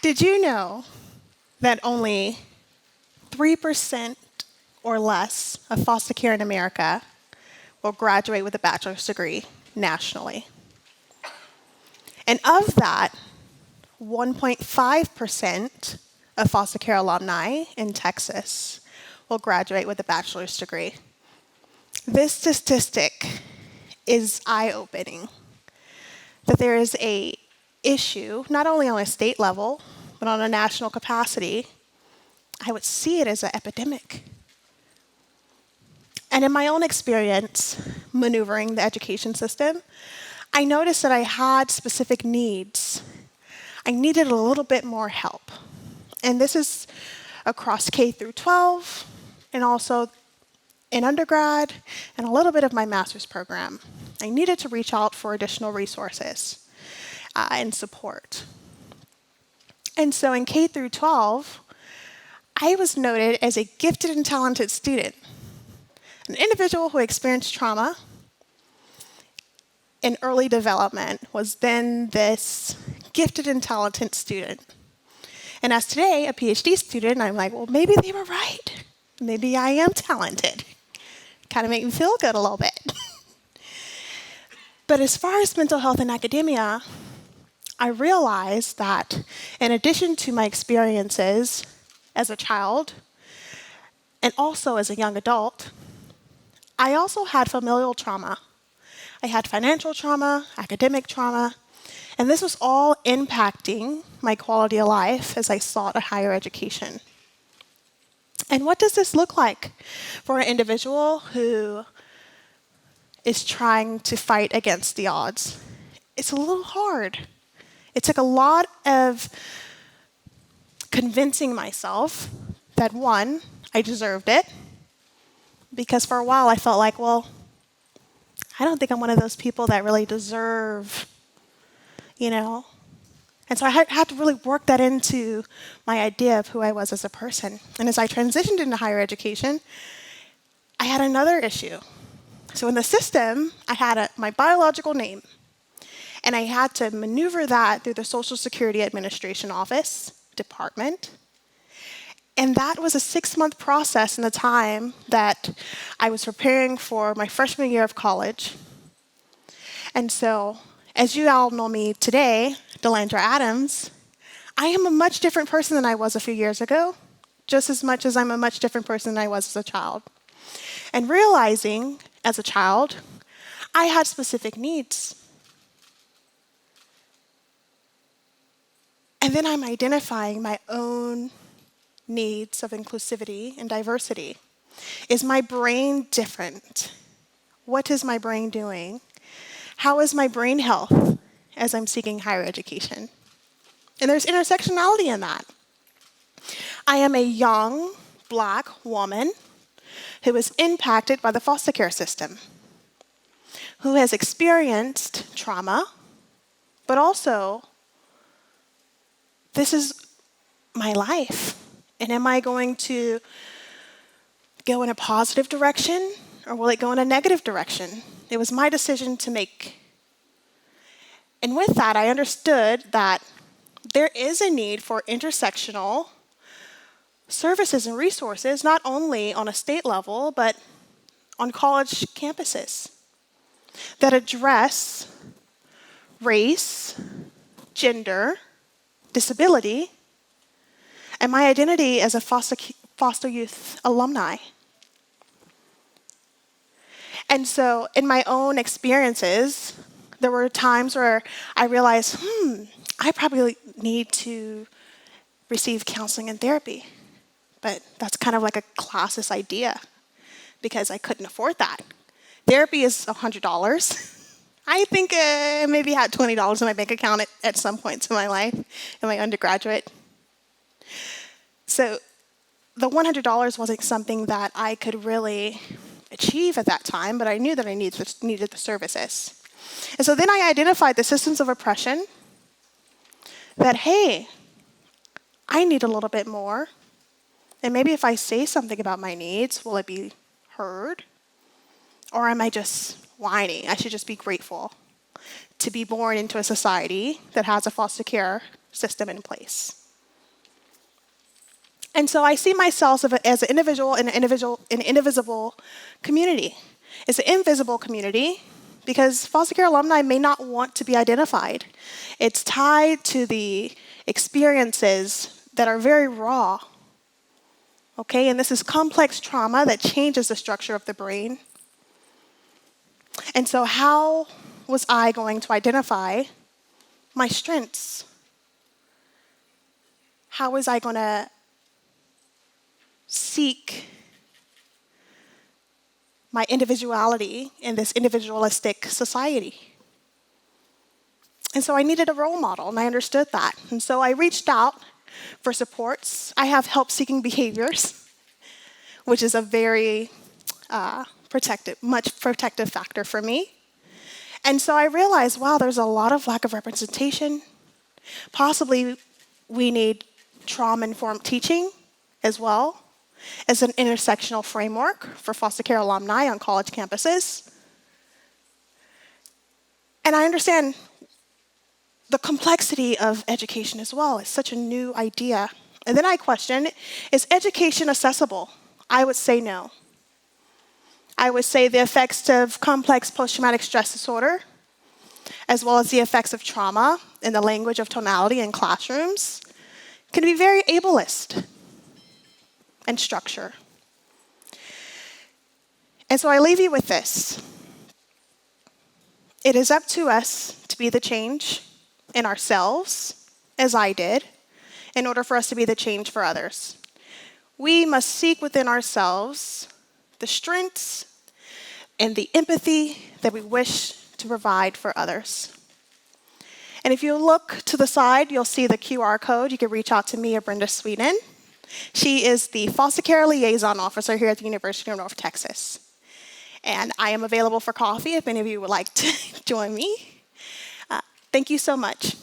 Did you know that only 3% or less of foster care in America will graduate with a bachelor's degree nationally? And of that, 1.5% of foster care alumni in Texas will graduate with a bachelor's degree. This statistic is eye-opening, that there is an issue, not only on a state level, but on a national capacity. I would see it as an epidemic. And in my own experience maneuvering the education system, I noticed that I had specific needs. I needed a little bit more help. And this is across K through 12, and also in undergrad, and a little bit of my master's program. I needed to reach out for additional resources and support. And so in K through 12, I was noted as a gifted and talented student, an individual who experienced trauma in early development was then this gifted and talented student. And as today, a PhD student, I'm like, well, maybe they were right. Maybe I am talented. Kind of make me feel good a little bit. But as far as mental health and academia, I realized that in addition to my experiences as a child and also as a young adult, I also had familial trauma. I had financial trauma, academic trauma, and this was all impacting my quality of life as I sought a higher education. And what does this look like for an individual who is trying to fight against the odds? It's a little hard. It took a lot of convincing myself that, one, I deserved it, because for a while I felt like, well, I don't think I'm one of those people that really deserve, And so I had to really work that into my idea of who I was as a person. And as I transitioned into higher education, I had another issue. So in the system, I had my biological name, and I had to maneuver that through the Social Security Administration office, department. And that was a 6-month process in the time that I was preparing for my freshman year of college. And so, as you all know me today, Dellandra Adams, I am a much different person than I was a few years ago, just as much as I'm a much different person than I was as a child. And realizing, as a child, I had specific needs. And then I'm identifying my own needs of inclusivity and diversity. Is my brain different? What is my brain doing? How is my brain health as I'm seeking higher education? And there's intersectionality in that. I am a young Black woman who is impacted by the foster care system, who has experienced trauma, but also this is my life. And am I going to go in a positive direction, or will it go in a negative direction? It was my decision to make. And with that, I understood that there is a need for intersectional services and resources, not only on a state level, but on college campuses that address race, gender, disability, and my identity as a foster youth alumni. And so in my own experiences, there were times where I realized, I probably need to receive counseling and therapy. But that's kind of like a classist idea because I couldn't afford that. Therapy is $100. I think maybe had $20 in my bank account at some points in my life, in my undergraduate. So the $100 wasn't something that I could really achieve at that time, but I knew that I needed the services. And so then I identified the systems of oppression that, hey, I need a little bit more. And maybe if I say something about my needs, will it be heard? Or am I just whiny? I should just be grateful to be born into a society that has a foster care system in place. And so I see myself as an individual in an indivisible community. It's an invisible community because foster care alumni may not want to be identified. It's tied to the experiences that are very raw. Okay, and this is complex trauma that changes the structure of the brain. And so how was I going to identify my strengths? How was I going to seek my individuality in this individualistic society? And so I needed a role model, and I understood that. And so I reached out for supports. I have help-seeking behaviors, which is a very much protective factor for me. And so I realized, wow, there's a lot of lack of representation. Possibly we need trauma-informed teaching as well as an intersectional framework for foster care alumni on college campuses. And I understand the complexity of education as well. It's such a new idea. And then I questioned, is education accessible? I would say no. I would say the effects of complex post-traumatic stress disorder, as well as the effects of trauma in the language of tonality in classrooms, can be very ableist in structure. And so I leave you with this. It is up to us to be the change in ourselves, as I did, in order for us to be the change for others. We must seek within ourselves the strengths and the empathy that we wish to provide for others. And if you look to the side, you'll see the QR code. You can reach out to me or Brenda Sweden. She is the foster care liaison officer here at the University of North Texas. And I am available for coffee if any of you would like to join me. Thank you so much.